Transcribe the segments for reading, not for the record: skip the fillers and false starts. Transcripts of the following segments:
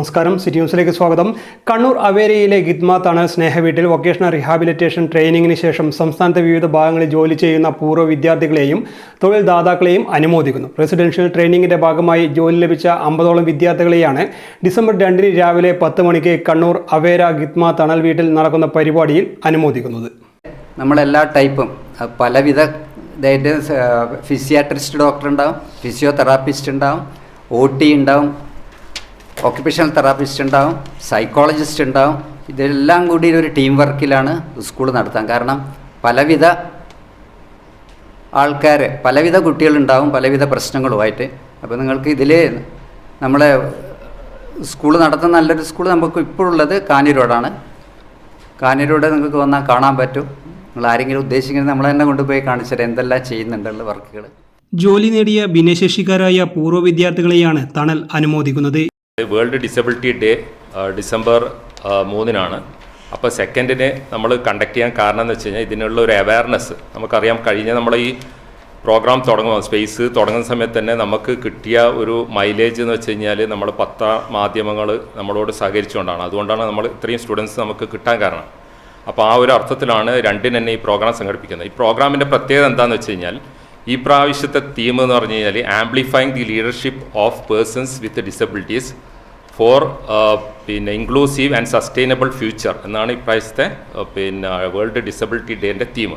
നമസ്കാരം, സിറ്റി ന്യൂസിലേക്ക് സ്വാഗതം. കണ്ണൂർ അവേരയിലെ ഗിദ്മ തണൽ സ്നേഹവീട്ടിൽ വൊക്കേഷണൽ റീഹാബിലിറ്റേഷൻ ട്രെയിനിങ്ങിന് ശേഷം സംസ്ഥാനത്തെ വിവിധ ഭാഗങ്ങളിൽ ജോലി ചെയ്യുന്ന പൂർവ്വ വിദ്യാർത്ഥികളെയും തൊഴിൽ ദാതാക്കളെയും അനുമോദിക്കുന്നു. റെസിഡൻഷ്യൽ ട്രെയിനിങ്ങിന്റെ ഭാഗമായി ജോലി ലഭിച്ച 50ഓളം വിദ്യാർത്ഥികളെയാണ് ഡിസംബർ 2 രാവിലെ 10 മണിക്ക് കണ്ണൂർ അവേര ഗിദ്മ തണൽ വീട്ടിൽ നടക്കുന്ന പരിപാടിയിൽ അനുമോദിക്കുന്നത്. നമ്മളെല്ലാ ടൈപ്പും പലവിധ ഫിസിയാട്രിസ്റ്റ് ഡോക്ടർ ഉണ്ടാവും, ഫിസിയോതെറാപ്പിസ്റ്റ് ഉണ്ടാവും, OT ഉണ്ടാവും, ഓക്യുപേഷണൽ തെറാപ്പിസ്റ്റ് ഉണ്ടാവും, സൈക്കോളജിസ്റ്റ് ഉണ്ടാവും. ഇതെല്ലാം കൂടി ഒരു ടീം വർക്കിലാണ് സ്കൂൾ നടത്താൻ. കാരണം പലവിധ ആൾക്കാർ, പലവിധ കുട്ടികളുണ്ടാവും, പലവിധ പ്രശ്നങ്ങളുമായിട്ട്. അപ്പോൾ നിങ്ങൾക്ക് ഇതിൽ നമ്മളെ സ്കൂൾ നടത്തുന്ന നല്ലൊരു സ്കൂൾ നമുക്ക് ഇപ്പോഴുള്ളത് കാഞ്ഞിരോടാണ്. കാഞ്ഞിരോട് നിങ്ങൾക്ക് വന്നാൽ കാണാൻ പറ്റും. നിങ്ങൾ ആരെങ്കിലും ഉദ്ദേശിക്കുന്നത് നമ്മൾ തന്നെ കൊണ്ടുപോയി കാണിച്ചാൽ എന്തെല്ലാം ചെയ്യുന്നുണ്ടുള്ള വർക്കുകൾ. ജോലി നേടിയ ഭിന്നശേഷിക്കാരായ പൂർവ്വ വിദ്യാർത്ഥികളെയാണ് തണൽ അനുമോദിക്കുന്നത്. വേൾഡ് ഡിസബിലിറ്റി ഡേ ഡിസംബർ 3 അപ്പോൾ 2 നമ്മൾ കണ്ടക്ട് ചെയ്യാൻ കാരണം എന്ന് വെച്ച് കഴിഞ്ഞാൽ ഇതിനുള്ള ഒരു അവയർനെസ് നമുക്കറിയാം. കഴിഞ്ഞ നമ്മൾ ഈ പ്രോഗ്രാം സ്പേസ് തുടങ്ങുന്ന സമയത്ത് തന്നെ നമുക്ക് കിട്ടിയ ഒരു മൈലേജ് എന്ന് വെച്ച് കഴിഞ്ഞാൽ നമ്മൾ മാധ്യമങ്ങൾ നമ്മളോട് സഹകരിച്ചുകൊണ്ടാണ്. അതുകൊണ്ടാണ് നമ്മൾ ഇത്രയും സ്റ്റുഡൻസ് നമുക്ക് കിട്ടാൻ കാരണം. അപ്പോൾ ആ ഒരു അർത്ഥത്തിലാണ് 2 തന്നെ ഈ പ്രോഗ്രാം സംഘടിപ്പിക്കുന്നത്. ഈ പ്രോഗ്രാമിൻ്റെ പ്രത്യേകത എന്താണെന്ന് വെച്ച് കഴിഞ്ഞാൽ ഈ പ്രാവശ്യത്തെ തീം എന്ന് പറഞ്ഞു കഴിഞ്ഞാൽ amplifying the leadership of persons with disabilities for inclusive and sustainable future എന്നാണ് ഈ പ്രാവശ്യത്തെ വേൾഡ് ഡിസബിലിറ്റി ഡേൻ്റെ തീം.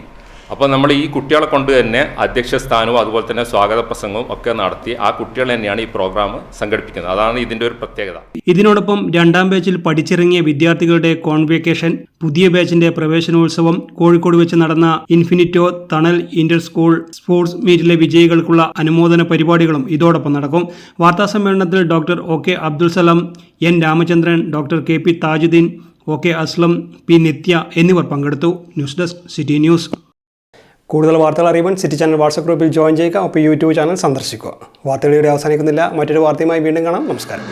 അപ്പോൾ നമ്മൾ ഈ കുട്ടികളെ കൊണ്ട് തന്നെ അധ്യക്ഷ സ്ഥാനവും അതുപോലെ തന്നെ സ്വാഗത പ്രസംഗവും ഒക്കെ നടത്തി ആ കുട്ടികൾ തന്നെയാണ് ഈ പ്രോഗ്രാം സംഘടിപ്പിക്കുന്നത്. അതാണ് ഇതിൻ്റെ ഒരു പ്രത്യേകത. ഇതിനോടൊപ്പം 2ാം ബാച്ചിൽ പഠിച്ചിറങ്ങിയ വിദ്യാർത്ഥികളുടെ കോൺവെക്കേഷൻ, പുതിയ ബാച്ചിന്റെ പ്രവേശനോത്സവം, കോഴിക്കോട് വെച്ച് നടന്ന Infinito Thanal inter school sports മീറ്റിലെ വിജയികൾക്കുള്ള അനുമോദന പരിപാടികളും ഇതോടൊപ്പം നടക്കും. വാർത്താസമ്മേളനത്തിൽ doctor OK Abdul Salam, N Ramachandran, doctor KP Tajuddin, OK Aslam, P Nithya എന്നിവർ പങ്കെടുത്തു. News desk city news. കൂടുതൽ വാർത്തകൾ അറിയാൻ സിറ്റി ചാനൽ വാട്സ്ആപ്പ് ഗ്രൂപ്പിൽ ജോയിൻ ചെയ്യുക. ഒപ്പം YouTube ചാനൽ സന്ദർശിക്കുക. വാർത്തകൾ ഇവിടെ അവസാനിക്കുന്നില്ല. മറ്റൊരു വാർത്തയുമായി വീണ്ടും കാണാം. നമസ്കാരം.